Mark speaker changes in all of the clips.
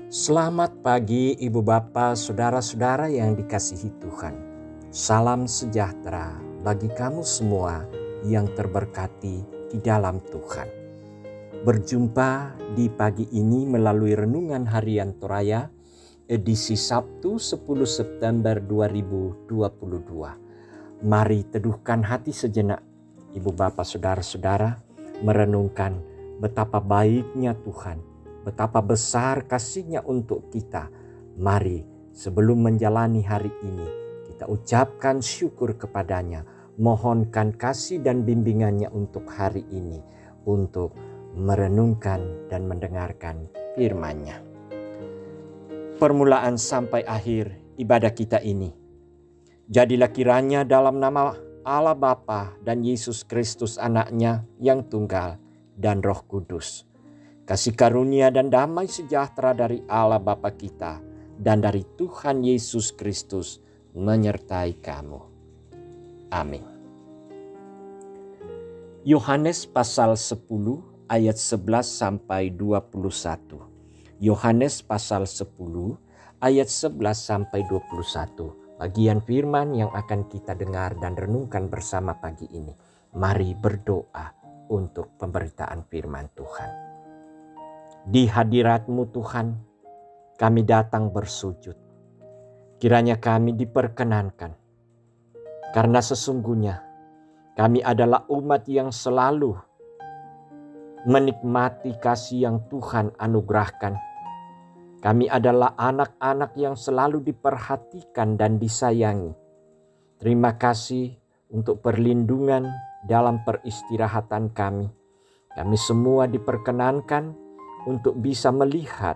Speaker 1: Selamat pagi Ibu Bapa, Saudara-saudara yang dikasihi Tuhan. Salam sejahtera bagi kamu semua yang terberkati di dalam Tuhan. Berjumpa di pagi ini melalui Renungan Harian Toraya, edisi Sabtu 10 September 2022. Mari teduhkan hati sejenak Ibu Bapa, Saudara-saudara, merenungkan betapa baiknya Tuhan, betapa besar kasih-Nya untuk kita. Mari sebelum menjalani hari ini, kita ucapkan syukur kepada-Nya, mohonkan kasih dan bimbingan-Nya untuk hari ini, untuk merenungkan dan mendengarkan firman-Nya. Permulaan sampai akhir ibadah kita ini, jadilah kiranya dalam nama Allah Bapa dan Yesus Kristus Anak-Nya yang tunggal dan Roh Kudus, kasih karunia dan damai sejahtera dari Allah Bapa kita dan dari Tuhan Yesus Kristus menyertai kamu. Amin. Yohanes pasal 10 ayat 11 sampai 21. Yohanes pasal 10 ayat 11 sampai 21. Bagian firman yang akan kita dengar dan renungkan bersama pagi ini. Mari berdoa untuk pemberitaan firman Tuhan. Di hadirat-Mu Tuhan, kami datang bersujud. Kiranya kami diperkenankan, karena sesungguhnya kami adalah umat yang selalu menikmati kasih yang Tuhan anugerahkan. Kami adalah anak-anak yang selalu diperhatikan dan disayangi. Terima kasih untuk perlindungan dalam peristirahatan kami. Kami semua diperkenankan untuk bisa melihat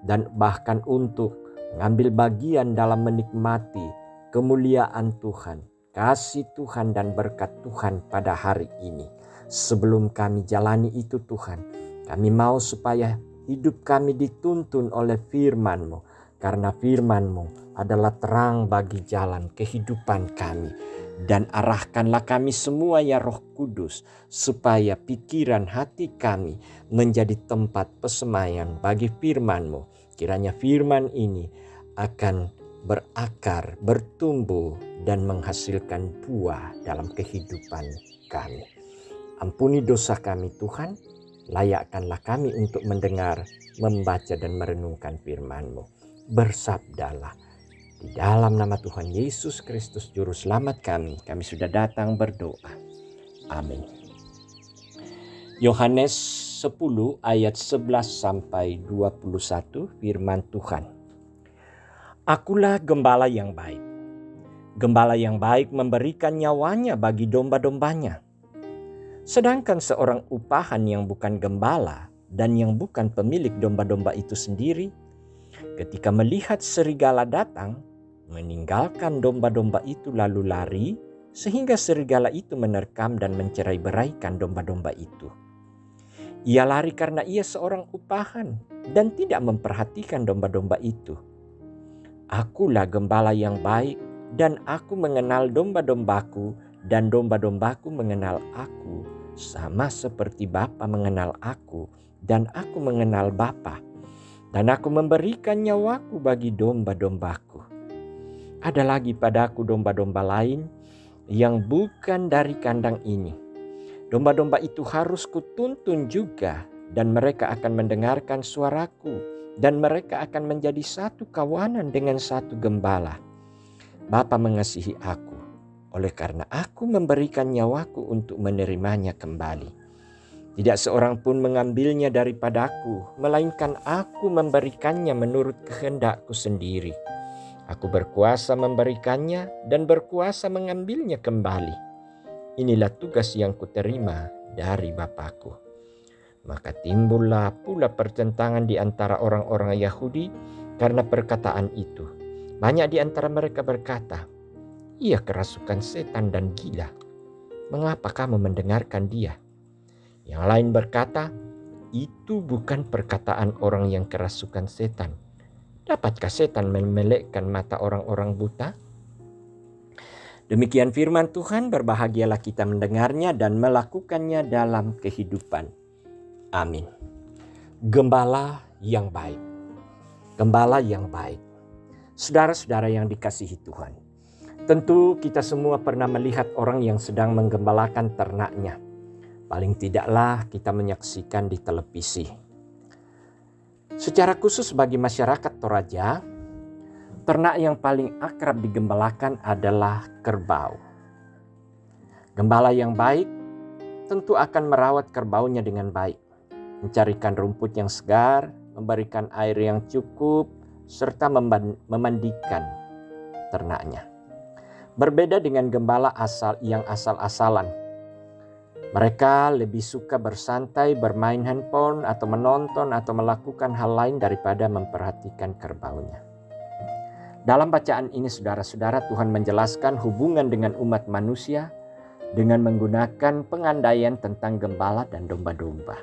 Speaker 1: dan bahkan untuk mengambil bagian dalam menikmati kemuliaan Tuhan, kasih Tuhan dan berkat Tuhan pada hari ini. Sebelum kami jalani itu Tuhan, kami mau supaya hidup kami dituntun oleh firman-Mu, karena firman-Mu adalah terang bagi jalan kehidupan kami. Dan arahkanlah kami semua ya Roh Kudus, supaya pikiran hati kami menjadi tempat pesemaian bagi firman-Mu. Kiranya firman ini akan berakar, bertumbuh dan menghasilkan buah dalam kehidupan kami. Ampuni dosa kami Tuhan, layakkanlah kami untuk mendengar, membaca dan merenungkan firman-Mu. Bersabdalah. Di dalam nama Tuhan Yesus Kristus Juru Selamat kami sudah datang berdoa. Amin. Yohanes 10 ayat 11 sampai 21 firman Tuhan. Akulah gembala yang baik. Gembala yang baik memberikan nyawanya bagi domba-dombanya. Sedangkan seorang upahan yang bukan gembala dan yang bukan pemilik domba-domba itu sendiri, ketika melihat serigala datang, meninggalkan domba-domba itu lalu lari, sehingga serigala itu menerkam dan mencerai-beraikan domba-domba itu. Ia lari karena ia seorang upahan dan tidak memperhatikan domba-domba itu. Akulah gembala yang baik, dan aku mengenal domba-dombaku, dan domba-dombaku mengenal aku, sama seperti Bapa mengenal aku, dan aku mengenal Bapa. Dan aku memberikan nyawaku bagi domba-dombaku. Ada lagi padaku domba-domba lain yang bukan dari kandang ini. Domba-domba itu harus kutuntun juga, dan mereka akan mendengarkan suaraku, dan mereka akan menjadi satu kawanan dengan satu gembala. Bapa mengasihi aku, oleh karena aku memberikan nyawaku untuk menerimanya kembali. Tidak seorang pun mengambilnya daripadaku, melainkan aku memberikannya menurut kehendakku sendiri. Aku berkuasa memberikannya dan berkuasa mengambilnya kembali. Inilah tugas yang kuterima dari Bapakku. Maka timbullah pula pertentangan di antara orang-orang Yahudi karena perkataan itu. Banyak di antara mereka berkata, "Ia kerasukan setan dan gila. Mengapa kamu mendengarkan dia?" Yang lain berkata, "Itu bukan perkataan orang yang kerasukan setan. Dapatkah setan memelekkan mata orang-orang buta?" Demikian firman Tuhan, berbahagialah kita mendengarnya dan melakukannya dalam kehidupan. Amin. Gembala yang baik. Gembala yang baik. Saudara-saudara yang dikasihi Tuhan, tentu kita semua pernah melihat orang yang sedang menggembalakan ternaknya. Paling tidaklah kita menyaksikan di televisi. Secara khusus bagi masyarakat Toraja, ternak yang paling akrab digembalakan adalah kerbau. Gembala yang baik tentu akan merawat kerbaunya dengan baik, mencarikan rumput yang segar, memberikan air yang cukup, serta memandikan ternaknya. Berbeda dengan gembala yang asal-asalan. Mereka lebih suka bersantai, bermain handphone, atau menonton, atau melakukan hal lain daripada memperhatikan kerbaunya. Dalam bacaan ini saudara-saudara, Tuhan menjelaskan hubungan dengan umat manusia dengan menggunakan pengandaian tentang gembala dan domba-domba.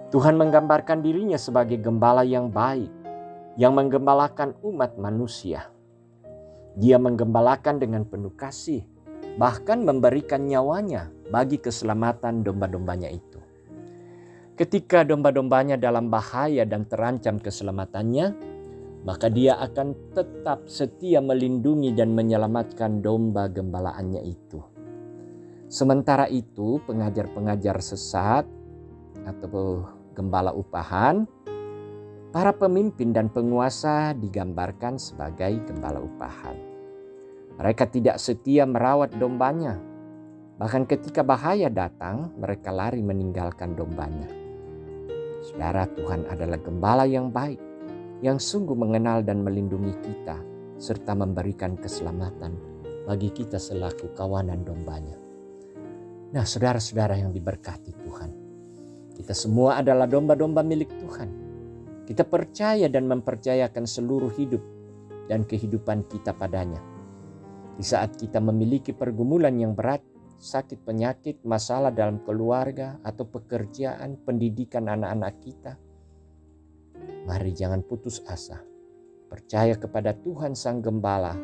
Speaker 1: Tuhan menggambarkan dirinya sebagai gembala yang baik, yang menggembalakan umat manusia. Dia menggembalakan dengan penuh kasih, bahkan memberikan nyawanya bagi keselamatan domba-dombanya itu. Ketika domba-dombanya dalam bahaya dan terancam keselamatannya, maka dia akan tetap setia melindungi dan menyelamatkan domba gembalaannya itu. Sementara itu, pengajar-pengajar sesat atau gembala upahan, para pemimpin dan penguasa digambarkan sebagai gembala upahan. Mereka tidak setia merawat dombanya. Bahkan ketika bahaya datang, mereka lari meninggalkan dombanya. Saudara, Tuhan adalah gembala yang baik, yang sungguh mengenal dan melindungi kita, serta memberikan keselamatan bagi kita selaku kawanan dombanya. Nah, saudara-saudara yang diberkati Tuhan, kita semua adalah domba-domba milik Tuhan. Kita percaya dan mempercayakan seluruh hidup dan kehidupan kita padanya. Di saat kita memiliki pergumulan yang berat, sakit penyakit, masalah dalam keluarga atau pekerjaan, pendidikan anak-anak kita, mari jangan putus asa. Percaya kepada Tuhan Sang Gembala,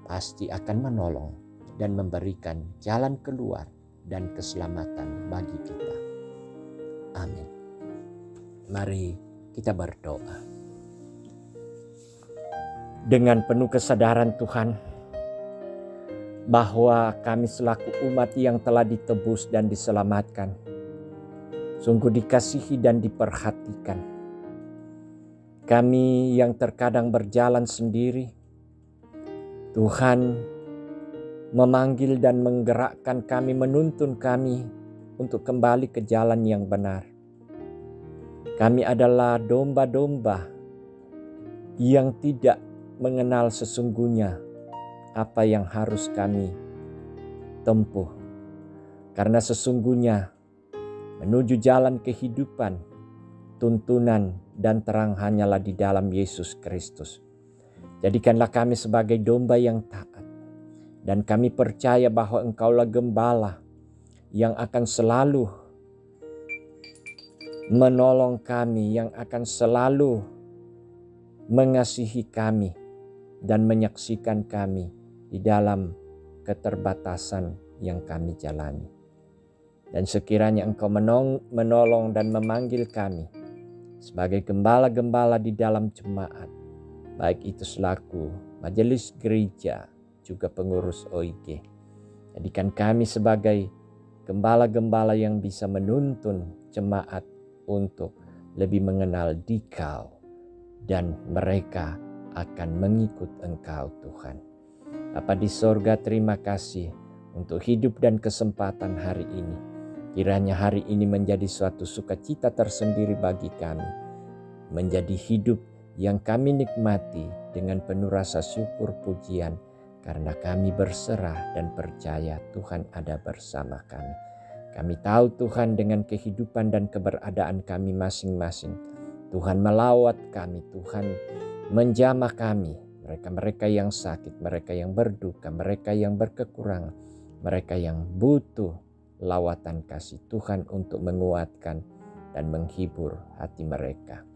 Speaker 1: pasti akan menolong dan memberikan jalan keluar dan keselamatan bagi kita. Amin. Mari kita berdoa. Dengan penuh kesadaran Tuhan, bahwa kami selaku umat yang telah ditebus dan diselamatkan, sungguh dikasihi dan diperhatikan. Kami yang terkadang berjalan sendiri, Tuhan memanggil dan menggerakkan kami, menuntun kami untuk kembali ke jalan yang benar. Kami adalah domba-domba yang tidak mengenal sesungguhnya apa yang harus kami tempuh. Karena sesungguhnya menuju jalan kehidupan, tuntunan dan terang hanyalah di dalam Yesus Kristus. Jadikanlah kami sebagai domba yang taat. Dan kami percaya bahwa Engkaulah gembala yang akan selalu menolong kami, yang akan selalu mengasihi kami dan menyaksikan kami di dalam keterbatasan yang kami jalani. Dan sekiranya Engkau menolong dan memanggil kami sebagai gembala-gembala di dalam jemaat, baik itu selaku majelis gereja, juga pengurus OIG. Jadikan kami sebagai gembala-gembala yang bisa menuntun jemaat untuk lebih mengenal Dikau, dan mereka akan mengikut Engkau Tuhan. Bapa di sorga, terima kasih untuk hidup dan kesempatan hari ini. Kiranya hari ini menjadi suatu sukacita tersendiri bagi kami. Menjadi hidup yang kami nikmati dengan penuh rasa syukur pujian. Karena kami berserah dan percaya Tuhan ada bersama kami. Kami tahu Tuhan dengan kehidupan dan keberadaan kami masing-masing. Tuhan melawat kami, Tuhan menjamah kami. Mereka-mereka yang sakit, mereka yang berduka, mereka yang berkekurangan, mereka yang butuh lawatan kasih Tuhan untuk menguatkan dan menghibur hati mereka.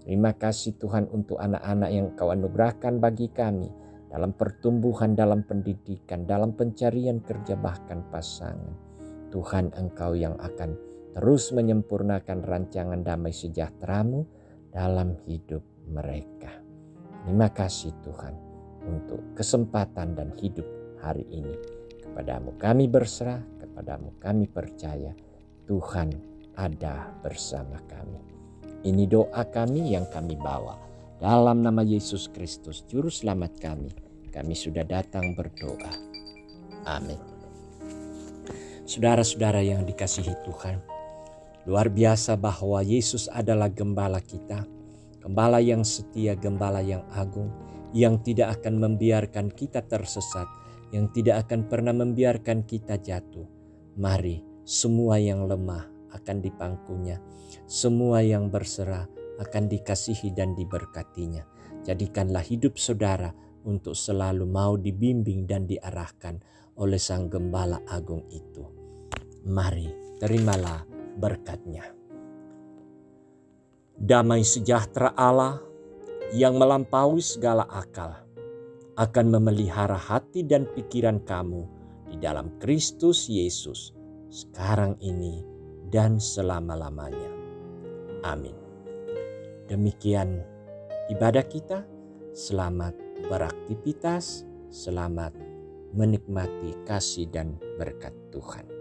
Speaker 1: Terima kasih Tuhan untuk anak-anak yang Kau anugerahkan bagi kami dalam pertumbuhan, dalam pendidikan, dalam pencarian kerja, bahkan pasangan. Tuhan, Engkau yang akan terus menyempurnakan rancangan damai sejahtera-Mu dalam hidup mereka. Terima kasih Tuhan untuk kesempatan dan hidup hari ini. Kepadamu kami berserah, kepadamu kami percaya. Tuhan ada bersama kami. Ini doa kami yang kami bawa. Dalam nama Yesus Kristus, Juru Selamat kami sudah datang berdoa. Amin. Saudara-saudara yang dikasihi Tuhan, luar biasa bahwa Yesus adalah gembala kita. Gembala yang setia, gembala yang agung, yang tidak akan membiarkan kita tersesat, yang tidak akan pernah membiarkan kita jatuh. Mari, semua yang lemah akan dipangkunya, semua yang berserah akan dikasihi dan diberkatinya. Jadikanlah hidup saudara untuk selalu mau dibimbing dan diarahkan oleh Sang Gembala Agung itu. Mari, terimalah berkat-Nya. Damai sejahtera Allah yang melampaui segala akal akan memelihara hati dan pikiran kamu di dalam Kristus Yesus sekarang ini dan selama-lamanya. Amin. Demikian ibadah kita. Selamat beraktivitas, selamat menikmati kasih dan berkat Tuhan.